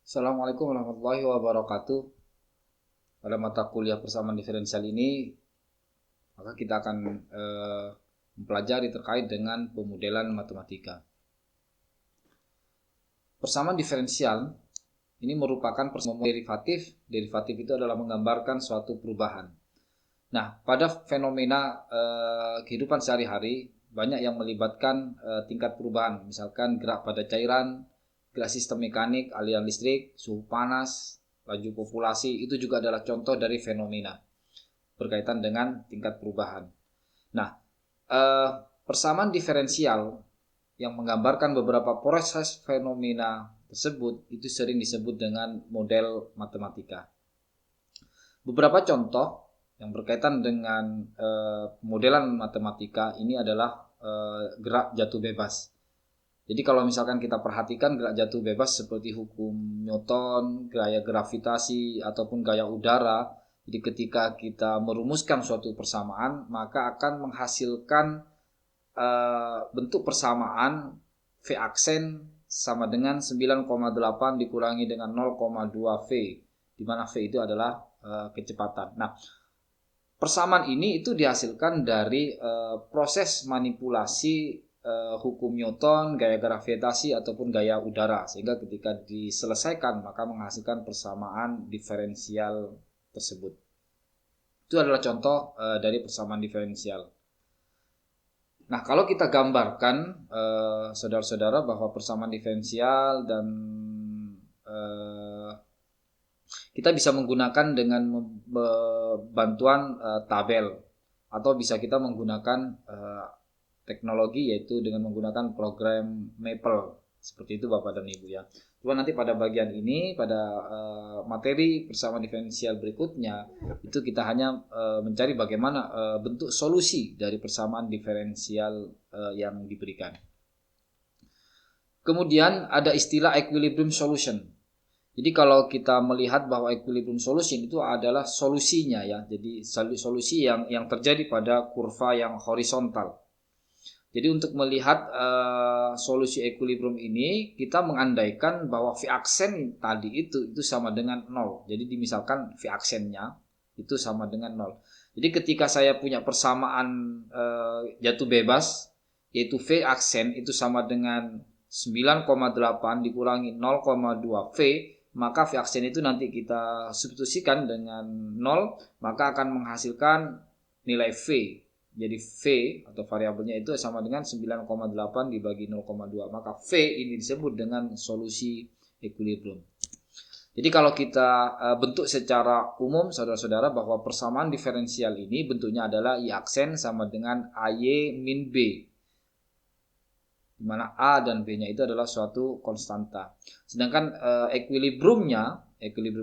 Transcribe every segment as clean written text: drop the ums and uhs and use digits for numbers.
Assalamualaikum warahmatullahi wabarakatuh. Pada mata kuliah persamaan diferensial ini, maka kita akan mempelajari terkait dengan pemodelan matematika. Persamaan diferensial ini merupakan persamaan derivatif. Derivatif itu adalah menggambarkan suatu perubahan. Nah, pada fenomena kehidupan sehari-hari banyak yang melibatkan tingkat perubahan, misalkan gerak pada cairan, gerak sistem mekanik, aliran listrik, suhu panas, laju populasi, itu juga adalah contoh dari fenomena berkaitan dengan tingkat perubahan. Nah, persamaan diferensial yang menggambarkan beberapa proses fenomena tersebut itu sering disebut dengan model matematika. Beberapa contoh yang berkaitan dengan modelan matematika ini adalah gerak jatuh bebas. Jadi kalau misalkan kita perhatikan gerak jatuh bebas seperti hukum Newton, gaya gravitasi ataupun gaya udara, jadi ketika kita merumuskan suatu persamaan maka akan menghasilkan bentuk persamaan V aksen sama dengan 9,8 dikurangi dengan 0,2 V, di mana V itu adalah kecepatan. Nah, persamaan ini itu dihasilkan dari proses manipulasi hukum Newton, gaya gravitasi ataupun gaya udara, sehingga ketika diselesaikan maka menghasilkan persamaan diferensial tersebut. Itu adalah contoh dari persamaan diferensial. Nah, kalau kita gambarkan saudara-saudara bahwa persamaan diferensial dan kita bisa menggunakan dengan bantuan tabel, atau bisa kita menggunakan teknologi yaitu dengan menggunakan program Maple. Seperti itu Bapak dan Ibu ya. Cuma nanti pada bagian ini, pada materi persamaan diferensial berikutnya, itu kita hanya mencari bagaimana bentuk solusi dari persamaan diferensial yang diberikan. Kemudian ada istilah equilibrium solution. Jadi kalau kita melihat bahwa equilibrium solution itu adalah solusinya ya. Jadi solusi yang terjadi pada kurva yang horizontal. Jadi untuk melihat solusi equilibrium ini, kita mengandaikan bahwa V aksen tadi itu sama dengan 0. Jadi dimisalkan V aksennya itu sama dengan 0. Jadi ketika saya punya persamaan jatuh bebas, yaitu V aksen itu sama dengan 9,8 dikurangi 0,2 V, maka V aksen itu nanti kita substitusikan dengan 0, maka akan menghasilkan nilai V. Jadi V atau variabelnya itu sama dengan 9,8 dibagi 0,2. Maka V ini disebut dengan solusi equilibrium. Jadi kalau kita bentuk secara umum saudara-saudara bahwa persamaan diferensial ini bentuknya adalah I aksen sama dengan AY min B, di mana A dan B-nya itu adalah suatu konstanta. Sedangkan equilibrium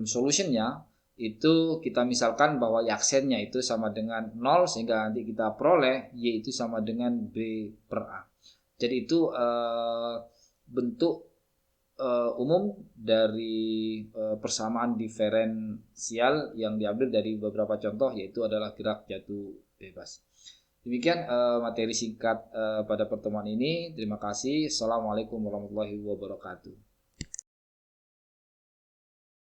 solutionnya itu kita misalkan bahwa Y aksennya itu sama dengan 0, sehingga nanti kita peroleh Y itu sama dengan B per A. Jadi itu bentuk umum dari persamaan diferensial yang diambil dari beberapa contoh, yaitu adalah gerak jatuh bebas. Demikian materi singkat pada pertemuan ini. Terima kasih. Assalamualaikum warahmatullahi wabarakatuh.